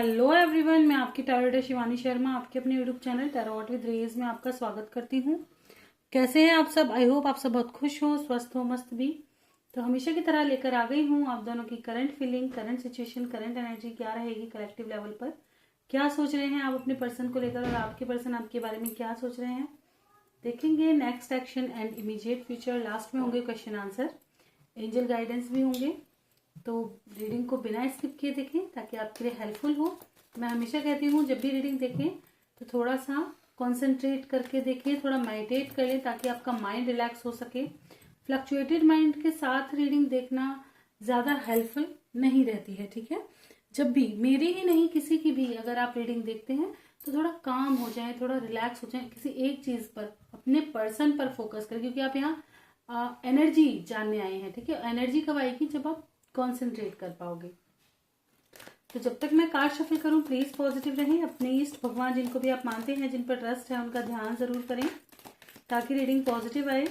Hello everyone, मैं आपकी tarot reader Shivani Sharma आपके अपने यूट्यूब चैनल टैरोट विद रेज में आपका स्वागत करती हूँ। कैसे हैं आप सब? आई होप आप सब बहुत खुश हो, स्वस्थ हो, मस्त भी। तो हमेशा की तरह लेकर आ गई हूँ आप दोनों की current feeling, current situation, current energy क्या रहेगी कलेक्टिव लेवल पर। क्या सोच रहे हैं आप अपने पर्सन को लेकर और आपके पर्सन आपके बारे में क्या सोच रहे हैं, देखेंगे। Next action and immediate future, last में होंगे क्वेश्चन आंसर, एंजल गाइडेंस भी होंगे। तो रीडिंग को बिना स्किप किए देखें ताकि आपके लिए हेल्पफुल हो। मैं हमेशा कहती हूँ जब भी रीडिंग देखें तो थोड़ा सा कंसंट्रेट करके देखें, थोड़ा मेडिटेट कर लें ताकि आपका माइंड रिलैक्स हो सके। फ्लक्चुएटेड माइंड के साथ रीडिंग देखना ज़्यादा हेल्पफुल नहीं रहती है, ठीक है। जब भी, मेरी ही नहीं किसी की भी, अगर आप रीडिंग देखते हैं तो थोड़ा काम हो जाए, थोड़ा रिलैक्स हो जाए, किसी एक चीज़ पर, अपने पर्सन पर फोकस करें, क्योंकि आप यहाँ एनर्जी जानने आए हैं, ठीक है। एनर्जी कब आएगी? जब आप कॉन्सेंट्रेट कर पाओगे। तो जब तक मैं कार्ड शफल करूं प्लीज पॉजिटिव रहें। अपने इष्ट भगवान जिनको भी आप मानते हैं, जिन पर ट्रस्ट है, उनका ध्यान जरूर करें ताकि रीडिंग पॉजिटिव आए।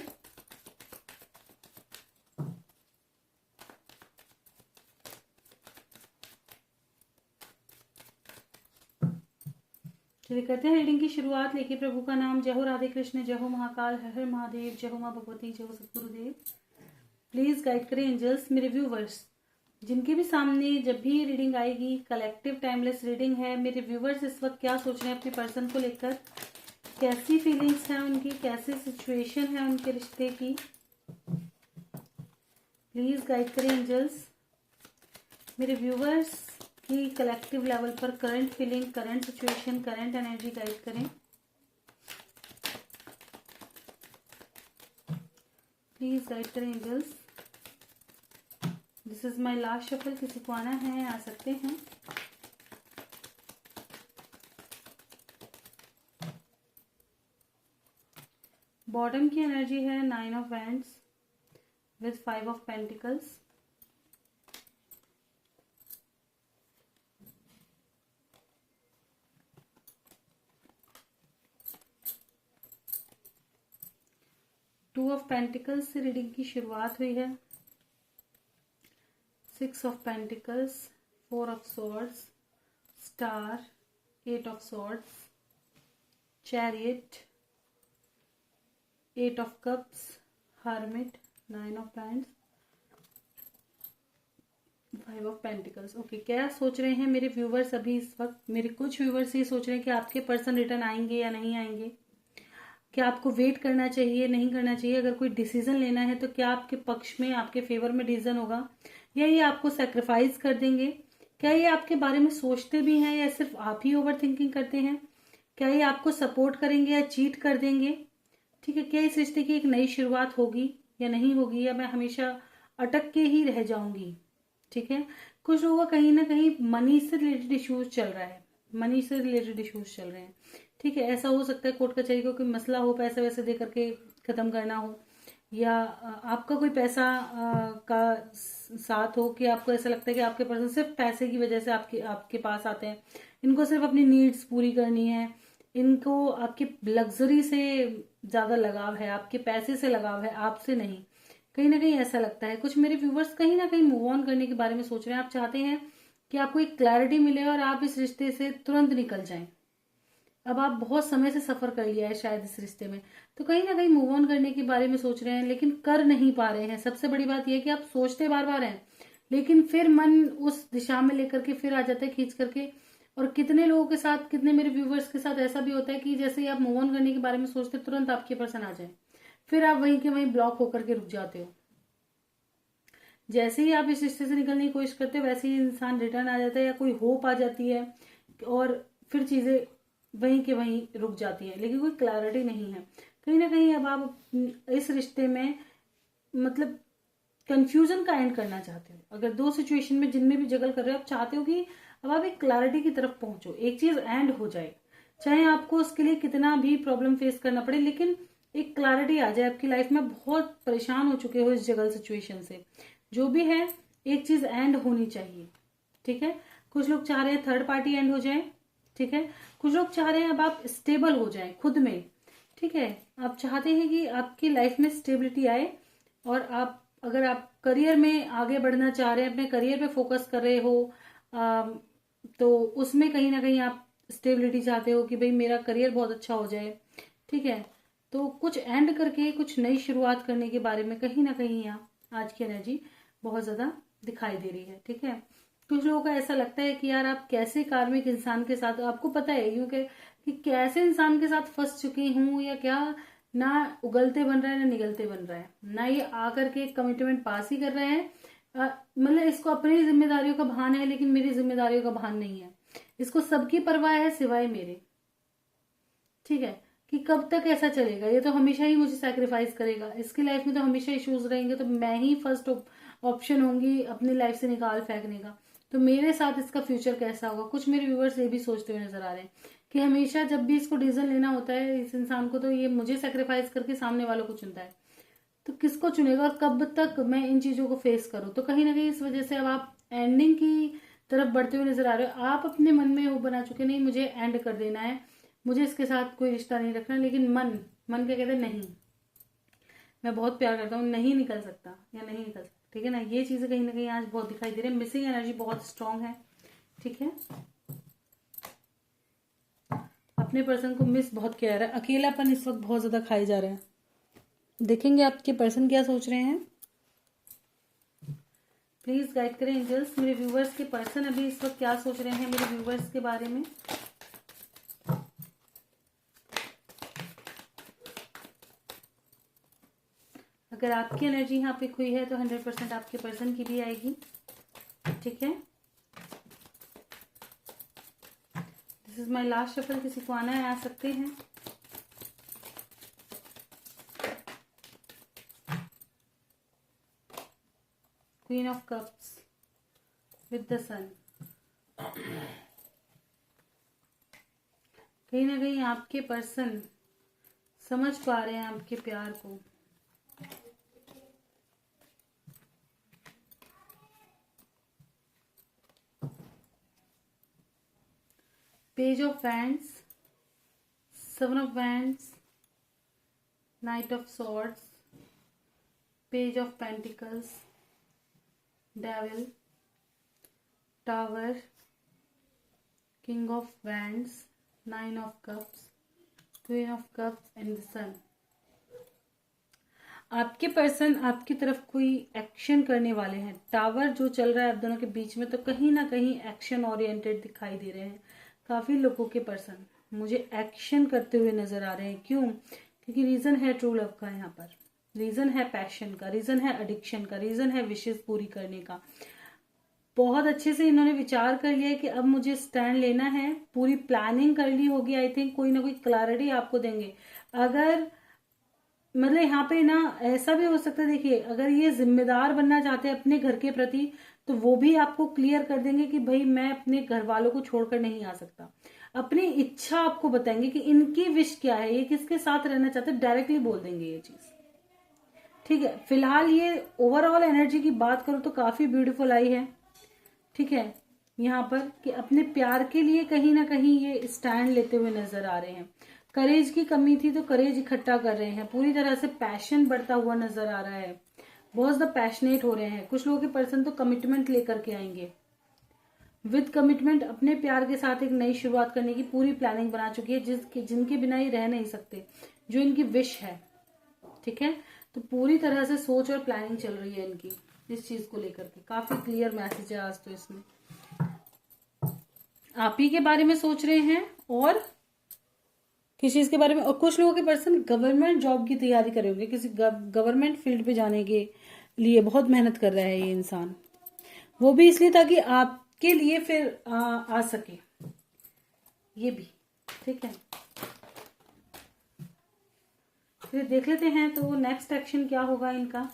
चलिए करते हैं रीडिंग की शुरुआत। लेके प्रभु का नाम। जय हो राधे कृष्ण, जय हो महाकाल, हर हर महादेव, जय हो माँ भगवती, जय हो सतगुरुदेव। प्लीज गाइड करें एंजल्स मेरे व्यूवर्स जिनके भी सामने जब भी रीडिंग आएगी। कलेक्टिव टाइमलेस रीडिंग है। मेरे व्यूवर्स इस वक्त क्या सोच रहे हैं अपने पर्सन को लेकर, कैसी फीलिंग्स हैं उनकी, कैसी सिचुएशन है उनके रिश्ते की। प्लीज गाइड करें एंजल्स मेरे व्यूवर्स की कलेक्टिव लेवल पर current feeling, current situation, current energy guide करें। प्लीज गाइड करें angels. This is my last shuffle. किसी को आना है आ सकते हैं। बॉटम की एनर्जी है 9 of wands with 5 of pentacles. Two of pentacles से रीडिंग की शुरुआत हुई है। 6 of pentacles, 4 of swords, star, 8 of swords, chariot, 8 of cups, hermit, 9 of wands, 5 of pentacles. Okay, क्या सोच रहे हैं मेरे व्यूवर्स अभी इस वक्त? मेरे कुछ व्यूवर्स ये सोच रहे हैं कि आपके पर्सन रिटर्न आएंगे या नहीं आएंगे, क्या आपको वेट करना चाहिए, नहीं करना चाहिए, अगर कोई डिसीजन लेना है तो क्या आपके पक्ष में, आपके फेवर में डिसीजन होगा, या ये आपको सेक्रीफाइस कर देंगे। क्या ये आपके बारे में सोचते भी हैं या सिर्फ आप ही ओवर थिंकिंग करते हैं। क्या ये आपको सपोर्ट करेंगे या चीट कर देंगे, ठीक है। क्या इस रिश्ते की एक नई शुरुआत होगी या नहीं होगी, या मैं हमेशा अटक के ही रह जाऊंगी, ठीक है। कुछ लोगों का कहीं ना कहीं मनी से रिलेटेड इश्यूज चल रहा है, मनी से रिलेटेड इश्यूज चल रहे हैं, ठीक है। ऐसा हो सकता है कोर्ट कचहरी का कोई मसला हो, पैसे वैसे दे करके खत्म करना हो, या आपका कोई पैसा का साथ हो कि आपको ऐसा लगता है कि आपके पर्सन सिर्फ पैसे की वजह से आपके आपके पास आते हैं। इनको सिर्फ अपनी नीड्स पूरी करनी है, इनको आपकी लग्जरी से ज्यादा लगाव है, आपके पैसे से लगाव है, आपसे नहीं। कहीं ना कहीं ऐसा लगता है। कुछ मेरे व्यूवर्स कहीं ना कहीं मूव ऑन करने के बारे में सोच रहे हैं। आप चाहते हैं कि आपको एक क्लैरिटी मिले और आप इस रिश्ते से तुरंत निकल जाएं। अब आप बहुत समय से सफर कर लिया है शायद इस रिश्ते में, तो कहीं ना कहीं मूव ऑन करने के बारे में सोच रहे हैं लेकिन कर नहीं पा रहे हैं। सबसे बड़ी बात यह कि आप सोचते बार बार हैं लेकिन फिर मन उस दिशा में लेकर के फिर आ जाता है खींच करके। और कितने लोगों के साथ, कितने मेरे व्यूवर्स के साथ ऐसा भी होता है कि जैसे ही आप मूव ऑन करने के बारे में सोचते तुरंत आपके पर्सन आ जाए, फिर आप वहीं के वहीं ब्लॉक होकर के रुक जाते हो। जैसे ही आप इस रिश्ते से निकलने की कोशिश करते हो वैसे ही इंसान रिटर्न आ जाता है, या कोई होप आ जाती है और फिर चीजें वहीं के वहीं रुक जाती है, लेकिन कोई क्लैरिटी नहीं है। कहीं ना कहीं अब आप इस रिश्ते में मतलब कंफ्यूजन का एंड करना चाहते हो। अगर दो सिचुएशन में जिनमें भी जगल कर रहे हो, आप चाहते हो कि अब आप एक क्लैरिटी की तरफ पहुंचो, एक चीज एंड हो जाए, चाहे आपको उसके लिए कितना भी प्रॉब्लम फेस करना पड़े, लेकिन एक क्लैरिटी आ जाए आपकी लाइफ में। बहुत परेशान हो चुके हो इस जगल सिचुएशन से, जो भी है एक चीज एंड होनी चाहिए, ठीक है। कुछ लोग चाह रहे हैं थर्ड पार्टी एंड हो जाए, ठीक है। कुछ लोग चाह रहे हैं अब आप स्टेबल हो जाएं खुद में, ठीक है। आप चाहते हैं कि आपकी लाइफ में स्टेबिलिटी आए, और आप अगर आप करियर में आगे बढ़ना चाह रहे हैं, अपने करियर पे फोकस कर रहे हो, तो उसमें कहीं ना कहीं आप स्टेबिलिटी चाहते हो कि भाई मेरा करियर बहुत अच्छा हो जाए, ठीक है। तो कुछ एंड करके कुछ नई शुरुआत करने के बारे में कहीं ना कहीं यहाँ आज की एनर्जी बहुत ज्यादा दिखाई दे रही है, ठीक है। कुछ लोगों का ऐसा लगता है कि यार आप कैसे कार्मिक इंसान के साथ, आपको पता है यूं कि कैसे इंसान के साथ फंस चुकी हूं या क्या, ना उगलते बन रहा है ना निगलते बन रहा है, ना ये आकर के कमिटमेंट पास ही कर रहे हैं। मतलब इसको अपनी जिम्मेदारियों का भान है लेकिन मेरी जिम्मेदारियों का भान नहीं है। इसको सबकी परवाह है सिवाय मेरे, ठीक है। कि कब तक ऐसा चलेगा, ये तो हमेशा ही मुझे सैक्रिफाइस करेगा, इसकी लाइफ में तो हमेशा इश्यूज रहेंगे, तो मैं ही फर्स्ट ऑप्शन होंगी अपनी लाइफ से निकाल फेंकने का। तो मेरे साथ इसका फ्यूचर कैसा होगा। कुछ मेरे व्यूवर्स ये भी सोचते हुए नजर आ रहे हैं कि हमेशा जब भी इसको डिसीजन लेना होता है इस इंसान को, तो ये मुझे सैक्रिफाइस करके सामने वालों को चुनता है। तो किसको चुनेगा और कब तक मैं इन चीजों को फेस करूं। तो कहीं ना कहीं इस वजह से अब आप एंडिंग की तरफ बढ़ते हुए नजर आ रहे हो। आप अपने मन में वो बना चुके, नहीं मुझे एंड कर देना है, मुझे इसके साथ कोई रिश्ता नहीं रखना, लेकिन मन मन क्या कहते हैं, नहीं मैं बहुत प्यार करता हूँ, नहीं निकल सकता या नहीं निकल सकता, ठीक है ना। ये चीजें कहीं ना कहीं आज बहुत दिखाई दे रही है। मिसिंग एनर्जी बहुत स्ट्रांग है, ठीक है। अपने पर्सन को मिस बहुत किया जा रहा है, अकेलापन इस वक्त बहुत ज्यादा खाई जा रहा है। देखेंगे आपके पर्सन क्या सोच रहे हैं, प्लीज गाइड करें एंजल्स। मेरे व्यूवर्स के पर्सन अभी इस वक्त क्या सोच रहे हैं मेरे व्यूवर्स के बारे में। अगर आपकी एनर्जी यहाँ पे हुई है तो 100% आपके पर्सन की भी आएगी, ठीक है। This is my last shuffle, किसी को आना है आ सकते हैं। Queen of cups with the sun, कहीं ना कहीं आपके पर्सन समझ पा रहे हैं आपके प्यार को। Page of wands, 7 of wands, knight of swords, page of pentacles, devil, tower, king of wands, 9 of cups, queen of cups and the sun. आपके पर्सन आपकी तरफ कोई एक्शन करने वाले हैं। टावर जो चल रहा है आप दोनों के बीच में, तो कहीं ना कहीं एक्शन ओरिएंटेड दिखाई दे रहे हैं। काफी लोगों के पर्सन मुझे एक्शन करते हुए नजर आ रहे हैं। क्यों? क्योंकि रीजन है ट्रू लव का, यहाँ पर रीजन है पैशन का, रीजन है एडिक्शन का, रीजन है विशेष पूरी करने का। बहुत अच्छे से इन्होंने विचार कर लिया कि अब मुझे स्टैंड लेना है, पूरी प्लानिंग कर ली होगी। आई थिंक कोई ना कोई क्लैरिटी आपको देंगे। अगर मतलब यहाँ पे ना ऐसा भी हो सकता है, देखिए अगर ये जिम्मेदार बनना चाहते हैं अपने घर के प्रति, तो वो भी आपको क्लियर कर देंगे कि भाई मैं अपने घर वालों को छोड़कर नहीं आ सकता। अपनी इच्छा आपको बताएंगे कि इनकी विश क्या है, ये किसके साथ रहना चाहते हैं, डायरेक्टली बोल देंगे ये चीज, ठीक है। फिलहाल ये ओवरऑल एनर्जी की बात करूं तो काफी ब्यूटीफुल आई है, ठीक है। यहाँ पर कि अपने प्यार के लिए कहीं ना कहीं ये स्टैंड लेते हुए नजर आ रहे हैं। करेज की कमी थी तो करेज इकट्ठा कर रहे हैं। पूरी तरह से पैशन बढ़ता हुआ नजर आ रहा है। बहुत ज्यादा पैशनेट हो रहे हैं। कुछ लोगों के पर्सन तो कमिटमेंट लेकर के आएंगे। विद कमिटमेंट अपने प्यार के साथ एक नई शुरुआत करने की पूरी प्लानिंग बना चुकी है, जिनके बिना ये रह नहीं सकते, जो इनकी विश है, ठीक है। तो पूरी तरह से सोच और प्लानिंग चल रही है इनकी इस चीज को लेकर के। काफी क्लियर मैसेज है आज तो इसमें। आप ही के बारे में सोच रहे हैं और किस चीज के बारे में। और कुछ लोगों के पर्सन गवर्नमेंट जॉब की तैयारी कर रहे होंगे, किसी गवर्नमेंट फील्ड पे जाने के लिए बहुत मेहनत कर रहा है ये इंसान। वो भी इसलिए ताकि आपके लिए फिर आ सके, ये भी ठीक है। फिर देख लेते हैं तो नेक्स्ट एक्शन क्या होगा इनका।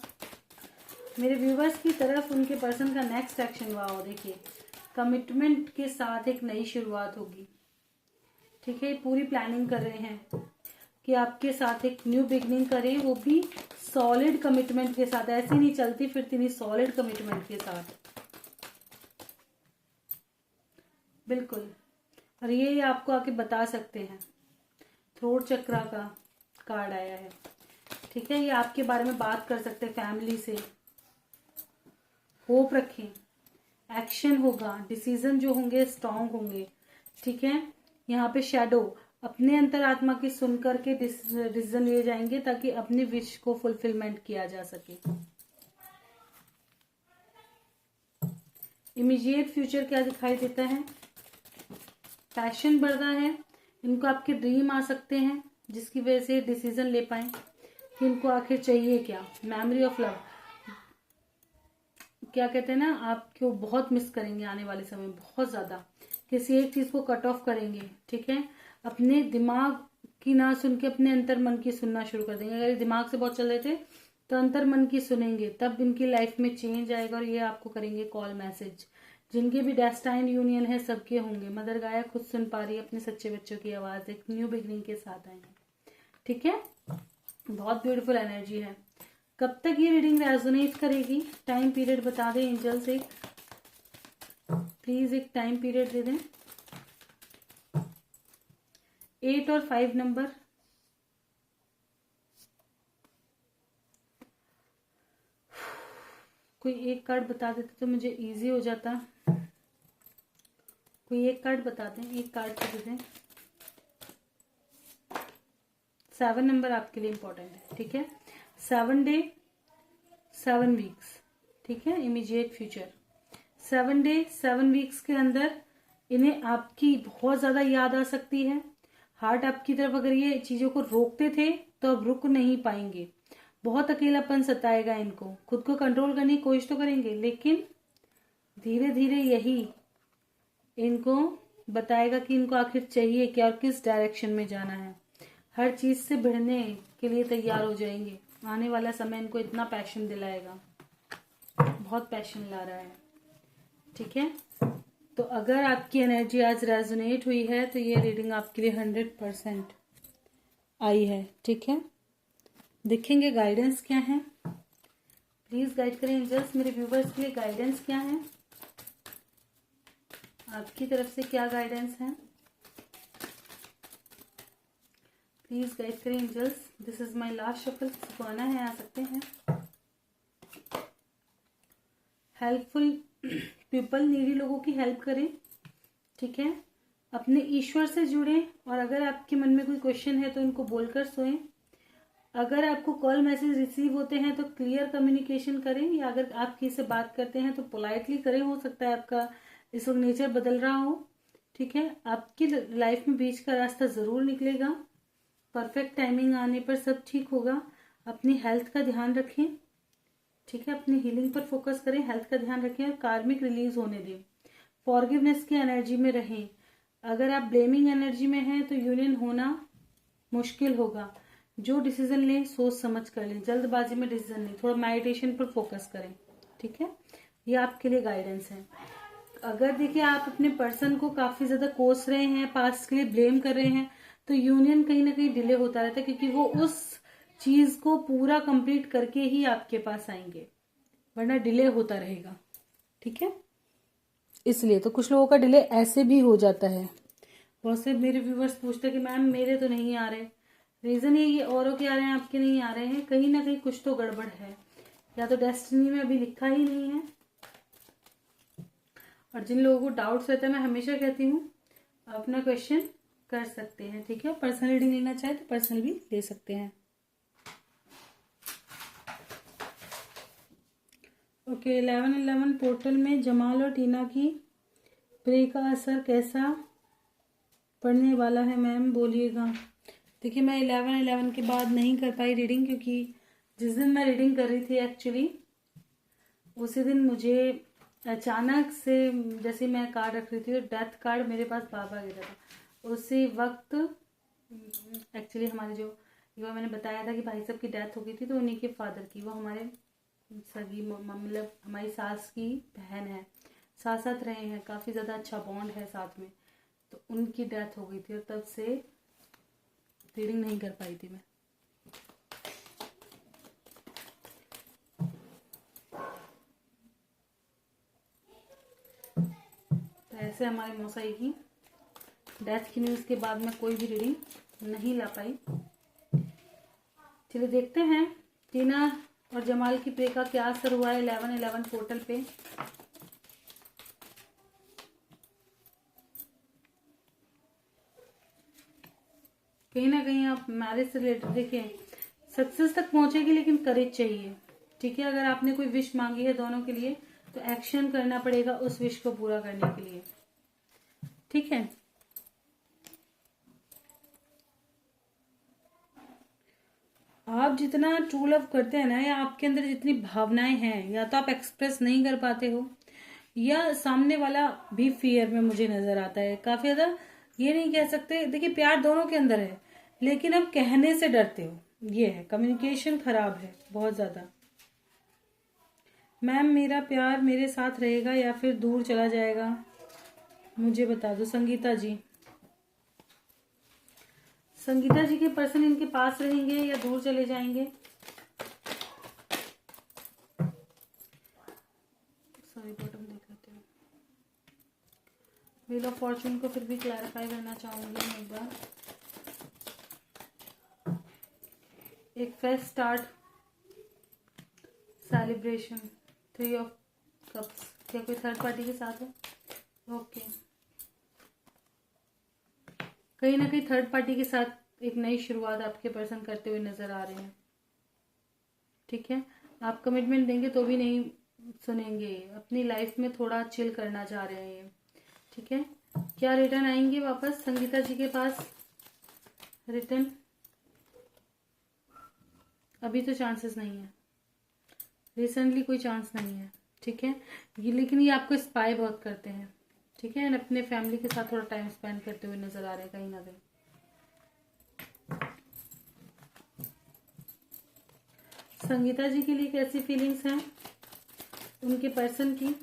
मेरे व्यूवर्स की तरफ उनके पर्सन का नेक्स्ट एक्शन हुआ हो, देखिए कमिटमेंट के साथ एक नई शुरुआत होगी, ठीक है। पूरी प्लानिंग कर रहे हैं कि आपके साथ एक न्यू बिगनिंग करें, वो भी सॉलिड कमिटमेंट के साथ। ऐसी नहीं चलती फिरती नहीं, सॉलिड कमिटमेंट के साथ, बिल्कुल। और ये आपको आके बता सकते हैं। थ्रोट चक्रा का कार्ड आया है, ठीक है। ये आपके बारे में बात कर सकते हैं, फैमिली से होप रखें, एक्शन होगा, डिसीजन जो होंगे स्ट्रांग होंगे। ठीक है, यहाँ पे शैडो अपने अंतरात्मा की सुन करके डिसीजन लिए जाएंगे ताकि अपनी विश को फुलफिलमेंट किया जा सके। इमीडिएट फ्यूचर क्या दिखाई देता है? पैशन बढ़ रहा है, इनको आपके ड्रीम आ सकते हैं जिसकी वजह से डिसीजन ले पाए कि इनको आखिर चाहिए क्या। मेमोरी ऑफ लव, क्या कहते हैं ना, आपको बहुत मिस करेंगे आने वाले समय में, बहुत ज्यादा। किसी एक चीज को कट ऑफ करेंगे। ठीक है, अपने दिमाग की ना सुन के अपने अंतर मन की सुनना शुरू कर देंगे। अगर दिमाग से बहुत चल रहे थे तो अंतर मन की सुनेंगे, तब इनकी लाइफ में चेंज आएगा और ये आपको करेंगे कॉल मैसेज। जिनके भी डेस्टाइन यूनियन है सबके होंगे। मदर गाया खुद सुन पा रही है अपने सच्चे बच्चों की आवाज, एक न्यू बिगनिंग के साथ आएंगे। ठीक है, बहुत ब्यूटीफुल एनर्जी है। कब तक ये रीडिंग रेजोनेट करेगी? टाइम पीरियड बता दें एंजल्स, एक प्लीज एक टाइम पीरियड दे दें। 8 और 5 नंबर। कोई एक कार्ड बता देते तो मुझे इजी हो जाता। कोई एक कार्ड बता दें, एक कार्ड दे दें। 7 नंबर आपके लिए इंपॉर्टेंट है। ठीक है, 7 डे 7 वीक्स। ठीक है, इमीडिएट फ्यूचर 7 डे 7 वीक्स के अंदर इन्हें आपकी बहुत ज्यादा याद आ सकती है। हार्ट आपकी तरफ अगर ये चीजों को रोकते थे तो अब रुक नहीं पाएंगे। बहुत अकेलापन सताएगा इनको, खुद को कंट्रोल करने की कोशिश तो करेंगे लेकिन धीरे धीरे यही इनको बताएगा कि इनको आखिर चाहिए क्या और किस डायरेक्शन में जाना है। हर चीज से भिड़ने के लिए तैयार हो जाएंगे। आने वाला समय इनको इतना पैशन दिलाएगा, बहुत पैशन ला रहा है। ठीक है, तो अगर आपकी एनर्जी आज रेजोनेट हुई है तो ये रीडिंग आपके लिए 100% आई है। ठीक है, देखेंगे गाइडेंस क्या है। प्लीज गाइड करें एंजल्स, मेरे व्यूवर्स के लिए गाइडेंस क्या है, आपकी तरफ से क्या गाइडेंस है। प्लीज गाइड करें angels. This is my last shuffle, किसी को आना है आ सकते हैं। हेल्पफुल पीपल, नीडी लोगों की हेल्प करें। ठीक है, अपने ईश्वर से जुड़ें और अगर आपके मन में कोई क्वेश्चन है तो उनको बोलकर सोएं। अगर आपको कॉल मैसेज रिसीव होते हैं तो क्लियर कम्युनिकेशन करें, या अगर आप किसी से बात करते हैं तो पोलाइटली करें। हो सकता है आपका इस वक्त नेचर बदल रहा हो। ठीक है, आपकी लाइफ में बीच का रास्ता जरूर निकलेगा। परफेक्ट टाइमिंग आने पर सब ठीक होगा। अपनी हेल्थ का ध्यान रखें। ठीक है, अपनी हीलिंग पर फोकस करें, हेल्थ का ध्यान रखें और कार्मिक रिलीज होने दें। फॉरगिवनेस की एनर्जी में रहें। अगर आप ब्लेमिंग एनर्जी में हैं तो यूनियन होना मुश्किल होगा। जो डिसीजन लें सोच समझ कर लें, जल्दबाजी में डिसीजन लें। थोड़ा मेडिटेशन पर फोकस करें। ठीक है, ये आपके लिए गाइडेंस है। अगर देखिए आप अपने पर्सन को काफी ज्यादा कोस रहे हैं, पास्ट के लिए ब्लेम कर रहे हैं, तो यूनियन कहीं ना कहीं डिले होता रहता है क्योंकि वो उस चीज को पूरा कंप्लीट करके ही आपके पास आएंगे, वरना डिले होता रहेगा। ठीक है, इसलिए तो कुछ लोगों का डिले ऐसे भी हो जाता है। बहुत से मेरे व्यूवर्स पूछते हैं कि मैम मेरे तो नहीं आ रहे। रीजन ये औरों के आ रहे हैं, आपके नहीं आ रहे हैं। कहीं ना कहीं कुछ तो गड़बड़ है, या तो डेस्टिनी में अभी लिखा ही नहीं है। और जिन लोगों को डाउट्स रहता है, मैं हमेशा कहती हूँ अपना क्वेश्चन कर सकते हैं। ठीक है, पर्सनल रीडिंग लेना चाहे तो पर्सनल भी ले सकते हैं। ओके, 11/11 पोर्टल में जमाल और टीना की प्रे का असर कैसा पड़ने वाला है मैम, बोलिएगा। देखिए, मैं 11/11 के बाद नहीं कर पाई रीडिंग, क्योंकि जिस दिन मैं रीडिंग कर रही थी एक्चुअली उसी दिन मुझे अचानक से, जैसे मैं कार्ड रख रही थी तो डेथ कार्ड मेरे पास बाबा गिरा था। उसी वक्त एक्चुअली हमारे जो मैंने बताया था कि भाई साहब की डेथ हो गई थी, तो उन्हीं के फादर की, वो हमारे सगी मतलब हमारी सास की बहन है, साथ साथ रहे हैं, काफ़ी ज़्यादा अच्छा बॉन्ड है साथ में। तो उनकी डेथ हो गई थी और तब से रीडिंग नहीं कर पाई थी मैं। तो ऐसे हमारे मौसाई की डेथ की न्यूज़ के बाद मैं कोई भी रीडिंग नहीं ला पाई। चलिए देखते हैं टीना और जमाल की प्रे का क्या असर हुआ है 11/11 पोर्टल पे। कहीं ना कहीं आप मैरिज से रिलेटेड देखिए सक्सेस तक पहुंचेगी, लेकिन करेज चाहिए। ठीक है, अगर आपने कोई विश मांगी है दोनों के लिए तो एक्शन करना पड़ेगा उस विश को पूरा करने के लिए। ठीक है, आप जितना ट्रू लव करते हैं ना, या आपके अंदर जितनी भावनाएं हैं, या तो आप एक्सप्रेस नहीं कर पाते हो, या सामने वाला भी फियर में मुझे नजर आता है काफी ज्यादा। ये नहीं कह सकते, देखिए प्यार दोनों के अंदर है, लेकिन आप कहने से डरते हो, ये है, कम्युनिकेशन खराब है बहुत ज्यादा। मैम मेरा प्यार मेरे साथ रहेगा या फिर दूर चला जाएगा, मुझे बता दो। संगीता जी, संगीता जी के पर्सन इनके पास रहेंगे या दूर चले जाएंगे? सॉरी, बॉटम देख लेते हैं। व्हील ऑफ फॉर्चून को फिर भी क्लैरिफाई करना चाहूंगी मैं एक बार। एक fest start, celebration, 3 of cups. क्या कोई थर्ड पार्टी के साथ है? ओके, कहीं ना कहीं थर्ड पार्टी के साथ एक नई शुरुआत आपके पर्सन करते हुए नजर आ रहे हैं। ठीक है, आप कमिटमेंट देंगे तो भी नहीं सुनेंगे, अपनी लाइफ में थोड़ा चिल करना चाह रहे हैं ये। ठीक है, क्या रिटर्न आएंगे वापस संगीता जी के पास? रिटर्न अभी तो चांसेस नहीं है, रिसेंटली कोई चांस नहीं है। ठीक है, ये लेकिन ये आपको स्पाई बहुत करते हैं। ठीक है, अपने फैमिली के साथ थोड़ा टाइम स्पेंड करते हुए नजर आ रहे हैं कहीं ना कहीं। संगीता जी के लिए कैसी फीलिंग्स हैं उनके पर्सन की?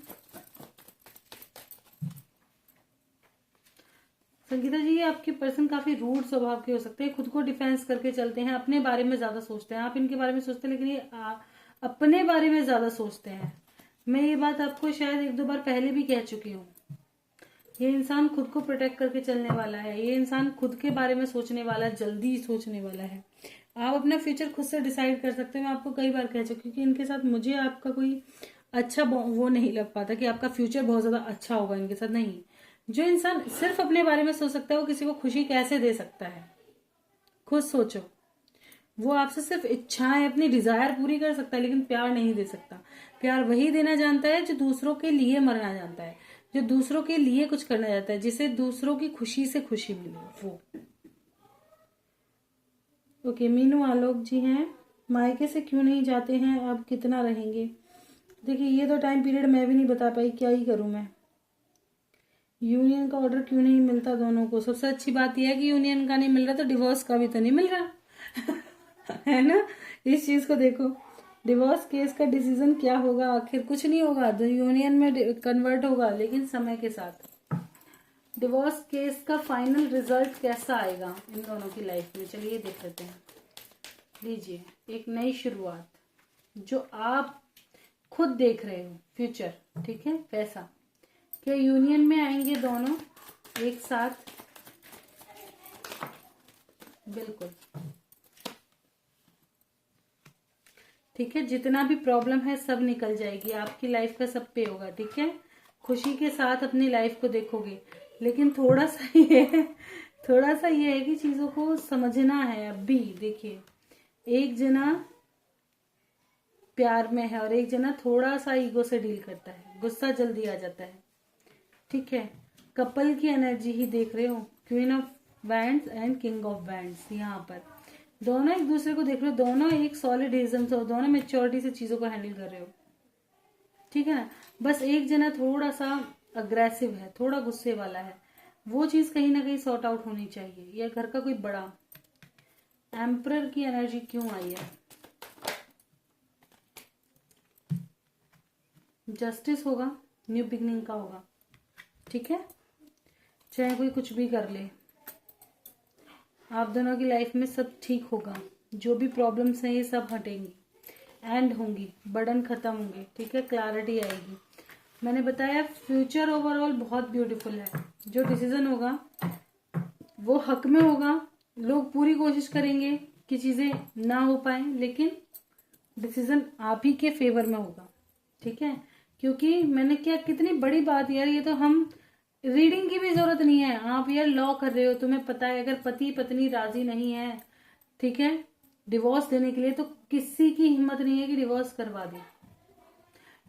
संगीता जी, ये आपके पर्सन काफी रूड स्वभाव के हो सकते हैं, खुद को डिफेंस करके चलते हैं, अपने बारे में ज्यादा सोचते हैं। आप इनके बारे में सोचते हैं, लेकिन ये अपने बारे में ज्यादा सोचते हैं। मैं ये बात आपको शायद 1-2 बार पहले भी कह चुकी हूँ। ये इंसान खुद को प्रोटेक्ट करके चलने वाला है, ये इंसान खुद के बारे में सोचने वाला, जल्दी सोचने वाला है। आप अपना फ्यूचर खुद से डिसाइड कर सकते हैं, मैं आपको कई बार कह चुकी, क्योंकि इनके साथ मुझे आपका कोई अच्छा वो नहीं लग पाता कि आपका फ्यूचर बहुत ज्यादा अच्छा होगा इनके साथ। नहीं, जो इंसान सिर्फ अपने बारे में सोच सकता है वो किसी को खुशी कैसे दे सकता है? खुद सोचो। वो आपसे सिर्फ इच्छाएं, अपनी डिजायर पूरी कर सकता है, लेकिन प्यार नहीं दे सकता। प्यार वही देना जानता है जो दूसरों के लिए मरना जानता है, जो दूसरों के लिए कुछ करना चाहता है, जिसे दूसरों की खुशी से खुशी मिले वो। ओके, मीनू आलोक जी हैं, मायके से क्यों नहीं जाते हैं, अब कितना रहेंगे? देखिए, ये तो टाइम पीरियड मैं भी नहीं बता पाई, क्या ही करूं मैं। यूनियन का ऑर्डर क्यों नहीं मिलता दोनों को? सबसे अच्छी बात यह है कि यूनियन का नहीं मिल रहा तो डिवोर्स का भी तो नहीं मिल रहा है ना। इस चीज को देखो, डिवोर्स केस का डिसीजन क्या होगा? आखिर कुछ नहीं होगा, तो यूनियन में कन्वर्ट होगा, लेकिन समय के साथ। डिवोर्स केस का फाइनल रिजल्ट कैसा आएगा इन दोनों की लाइफ में, चलिए देख लेते हैं। लीजिए, एक नई शुरुआत जो आप खुद देख रहे हो, फ्यूचर। ठीक है, पैसा, क्या यूनियन में आएंगे दोनों एक साथ? बिल्कुल। ठीक है, जितना भी प्रॉब्लम है सब निकल जाएगी, आपकी लाइफ का सब पे होगा। ठीक है, खुशी के साथ अपनी लाइफ को देखोगे, लेकिन थोड़ा सा ये है कि चीजों को समझना है। अब भी देखिए, एक जना प्यार में है और एक जना थोड़ा सा ईगो से डील करता है, गुस्सा जल्दी आ जाता है। ठीक है, कपल की एनर्जी ही देख रहे हो, queen of wands and king of wands. यहाँ पर दोनों एक दूसरे को देख रहे हो, दोनों एक सॉलिड रीजन से, दोनों मेच्योरिटी से चीजों को हैंडल कर रहे हो। ठीक है ना, बस एक जना थोड़ा सा अग्रेसिव है, थोड़ा गुस्से वाला है, वो चीज कहीं ना कहीं सॉर्ट आउट होनी चाहिए। या घर का कोई बड़ा, एम्परर की एनर्जी क्यों आई है? जस्टिस होगा, न्यू बिगनिंग का होगा। ठीक है, चाहे कोई कुछ भी कर ले, आप दोनों की लाइफ में सब ठीक होगा। जो भी प्रॉब्लम्स हैं ये सब हटेंगी, एंड होंगी, बर्डन खत्म होंगे। ठीक है, क्लैरिटी आएगी। मैंने बताया फ्यूचर ओवरऑल बहुत ब्यूटीफुल है। जो डिसीजन होगा वो हक में होगा, लोग पूरी कोशिश करेंगे कि चीजें ना हो पाए, लेकिन डिसीजन आप ही के फेवर में होगा। ठीक है, क्योंकि मैंने क्या, कितनी बड़ी बात यार, ये तो हम रीडिंग की भी जरूरत नहीं है। आप यार लॉ कर रहे हो, तुम्हें पता है अगर पति पत्नी राजी नहीं है, ठीक है, डिवोर्स देने के लिए, तो किसी की हिम्मत नहीं है कि डिवोर्स करवा दे।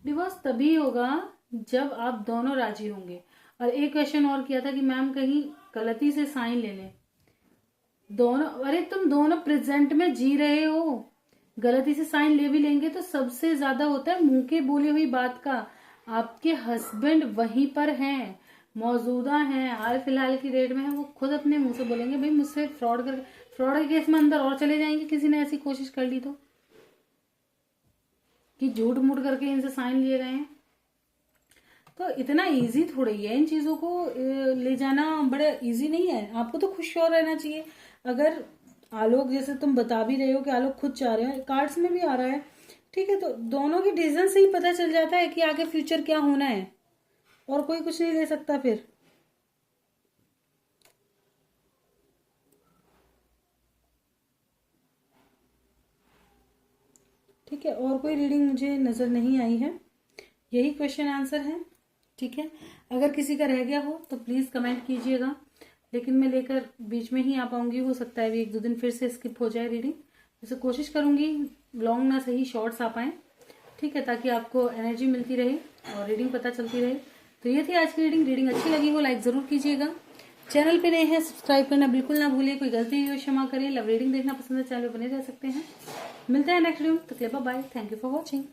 डिवोर्स तभी होगा जब आप दोनों राजी होंगे। और एक क्वेश्चन और किया था कि मैम कहीं गलती से साइन ले लें। दोनों, अरे तुम दोनों प्रेजेंट में जी रहे हो, गलती से साइन ले भी लेंगे तो सबसे ज्यादा होता है मुंह के बोली हुई बात का। आपके हस्बैंड वहीं पर हैं, मौजूदा हैं, हाल फिलहाल की डेट में है, वो खुद अपने मुंह से बोलेंगे भाई मुझसे फ्रॉड कर, फ्रॉड के केस में अंदर और चले जाएंगे किसी ने ऐसी कोशिश कर ली तो, कि झूठ मूठ करके इनसे साइन लिए गए हैं। तो इतना इजी थोड़ी है इन चीजों को ले जाना, बड़ा इजी नहीं है। आपको तो खुश श्योर रहना चाहिए। अगर आलोक, जैसे तुम बता भी रहे हो कि आलोक खुद चाह रहे हैं, कार्ड्स में भी आ रहा है, ठीक है, तो दोनों के डिसीजन से ही पता चल जाता है कि आगे फ्यूचर क्या होना है, और कोई कुछ नहीं ले सकता फिर। ठीक है, और कोई रीडिंग मुझे नजर नहीं आई है, यही क्वेश्चन आंसर है। ठीक है, अगर किसी का रह गया हो तो प्लीज कमेंट कीजिएगा, लेकिन मैं लेकर बीच में ही आ पाऊंगी, हो सकता है भी एक दो दिन फिर से स्किप हो जाए रीडिंग। जैसे कोशिश करूंगी लॉन्ग ना सही शॉर्ट्स आ पाए, ठीक है, ताकि आपको एनर्जी मिलती रहे और रीडिंग पता चलती रहे। तो ये थी आज की रीडिंग। रीडिंग अच्छी लगी हो लाइक जरूर कीजिएगा, चैनल पे नए हैं सब्सक्राइब करना बिल्कुल ना भूलिए, कोई गलती हुई हो क्षमा करें। लव रीडिंग देखना पसंद है चैनल पे बने रह सकते हैं। मिलते हैं नेक्स्ट वीडियो, तक के लिए bye bye, thank you for watching.